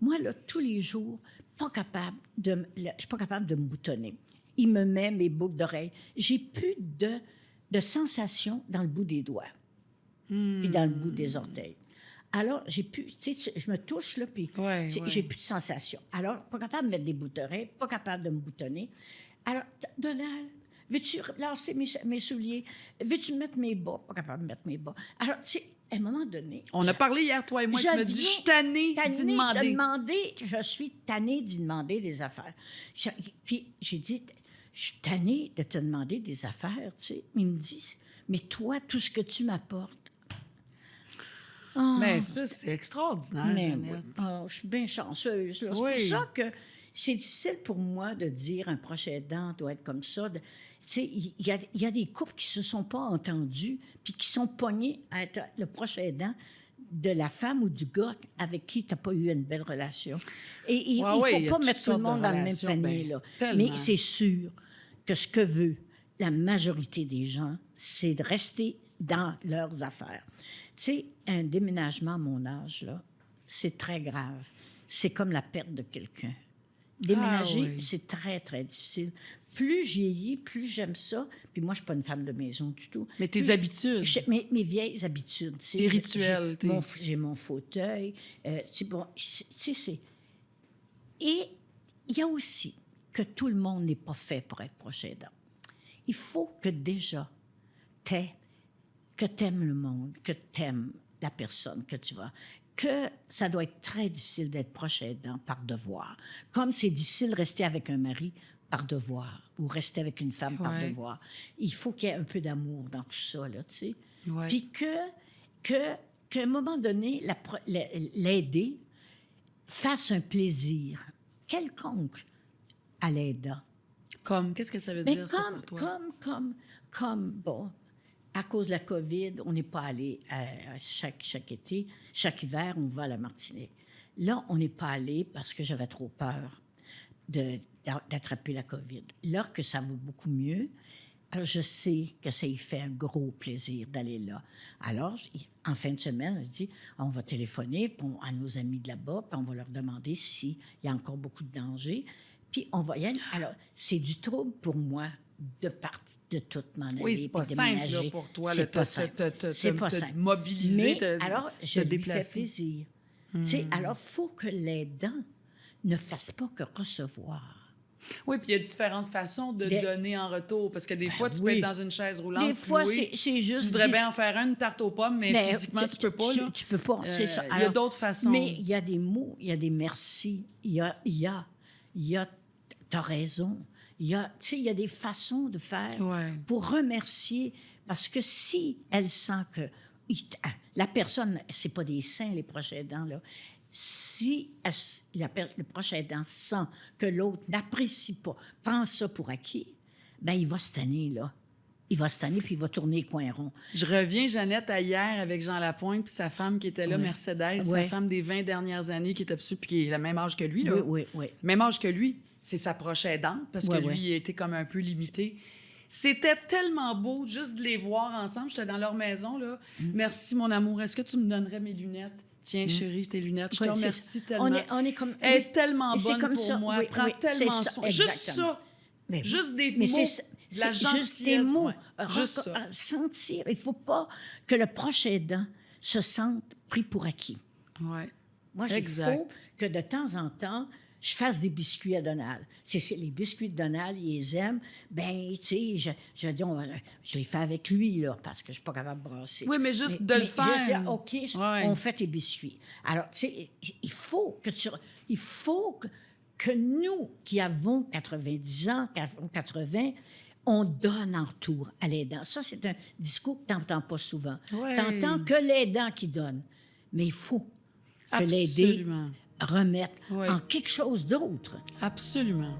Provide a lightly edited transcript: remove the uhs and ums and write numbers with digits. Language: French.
Moi, là, tous les jours, je suis pas capable de me boutonner. Il me met mes boucles d'oreilles. J'ai plus de sensation dans le bout des doigts, puis dans le bout des orteils. Alors, j'ai plus, tu sais, je me touche, là, puis j'ai plus de sensation. Alors, pas capable de mettre des boucles d'oreilles, pas capable de me boutonner. Alors, Donald, veux-tu lancer mes souliers? Veux-tu mettre mes bas? Pas capable de mettre mes bas. Alors, tu sais, à un moment donné... On a parlé hier, toi et moi, tu m'as dit, je suis tannée d'y demander. Je suis tannée d'y demander des affaires. Puis j'ai dit, je suis tannée de te demander des affaires, tu sais. Il me dit, mais toi, tout ce que tu m'apportes... Mais ça, c'est extraordinaire, Jeannette. Je suis bien chanceuse. Là. C'est pour ça que c'est difficile pour moi de dire un proche aidant doit être comme ça. Tu sais, il y a des couples qui ne se sont pas entendus puis qui sont pognés à être le proche aidant de la femme ou du gars avec qui tu n'as pas eu une belle relation. Et il ne faut pas mettre tout le monde dans le même panier. Là. Mais c'est sûr que ce que veut la majorité des gens, c'est de rester dans leurs affaires. Tu sais, un déménagement à mon âge, là, c'est très grave. C'est comme la perte de quelqu'un. Déménager, c'est très, très difficile. Plus je vieillis, plus j'aime ça. Puis moi, je ne suis pas une femme de maison du tout. Mais tes habitudes. Mes vieilles habitudes. Tes rituels. J'ai mon fauteuil. Bon, c'est... Et il y a aussi que tout le monde n'est pas fait pour être proche aidant. Il faut que déjà, que tu aimes le monde, que tu aimes la personne que tu vas... que ça doit être très difficile d'être proche aidant par devoir. Comme c'est difficile de rester avec un mari par devoir ou rester avec une femme par devoir. Il faut qu'il y ait un peu d'amour dans tout ça, là, tu sais. Ouais. Puis qu'à un moment donné, l'aider fasse un plaisir quelconque à l'aidant. Comme? Qu'est-ce que ça veut dire, ça, pour toi? Bon... À cause de la COVID, on n'est pas allé chaque été. Chaque hiver, on va à la Martinique. Là, on n'est pas allé parce que j'avais trop peur d'attraper la COVID. Là que ça va beaucoup mieux, alors je sais que ça y fait un gros plaisir d'aller là. Alors, en fin de semaine, on dit, on va téléphoner à nos amis de là-bas, puis on va leur demander s'il y a encore beaucoup de danger. Puis on va y aller. Alors, c'est du trouble pour moi de toute m'en aller. Oui, c'est pas simple là, pour toi de te mobiliser, alors, je lui fais plaisir. Alors, il faut que l'aidant ne fasse pas que recevoir. Oui, puis il y a différentes façons de donner en retour, parce que des fois, tu peux être dans une chaise roulante, des fois, c'est juste... Tu voudrais bien en faire une tarte aux pommes, mais physiquement, tu peux pas. Tu peux pas, c'est ça. Il y a d'autres façons. Mais il y a des mots, il y a des merci, il y a t'as raison. Il y a des façons de faire pour remercier, parce que si elle sent que la personne, c'est pas des saints, les proches aidants, là. Si le proche aidant sent que l'autre n'apprécie pas, prend ça pour acquis, bien, il va se tanner, là. Il va se tanner, puis il va tourner coin rond. Je reviens, Jeannette, à hier avec Jean Lapointe, puis sa femme qui était là, Mercedes, sa femme des 20 dernières années, qui est obsue, puis qui est le même âge que lui, là. Oui. Même âge que lui. C'est sa proche aidante, parce que lui, il était comme un peu limité. C'était tellement beau juste de les voir ensemble. J'étais dans leur maison, là. Merci, mon amour. Est-ce que tu me donnerais mes lunettes? Tiens, chérie, tes lunettes. Je te remercie tellement. On est comme... Elle est tellement bonne comme pour ça. moi. Elle prend tellement soin. Juste ça. Mais juste des mots. De la gentillesse. Juste des mots. Juste ça. Sentir. Il ne faut pas que le proche aidant se sente pris pour acquis. Oui. Moi, il faut que de temps en temps, je fasse des biscuits à Donald. Les biscuits de Donald, ils les aiment. Ben, tu sais, je les fais avec lui, là, parce que je ne suis pas capable de brasser. Oui, mais juste de le faire. Je dis, OK, on fait tes biscuits. Alors, tu sais, il faut que nous, qui avons 90 ans, qui avons 80, on donne en retour à l'aidant. Ça, c'est un discours que tu n'entends pas souvent. Ouais. Tu n'entends que l'aidant qui donne. Mais il faut que l'aider remette en quelque chose d'autre. Absolument.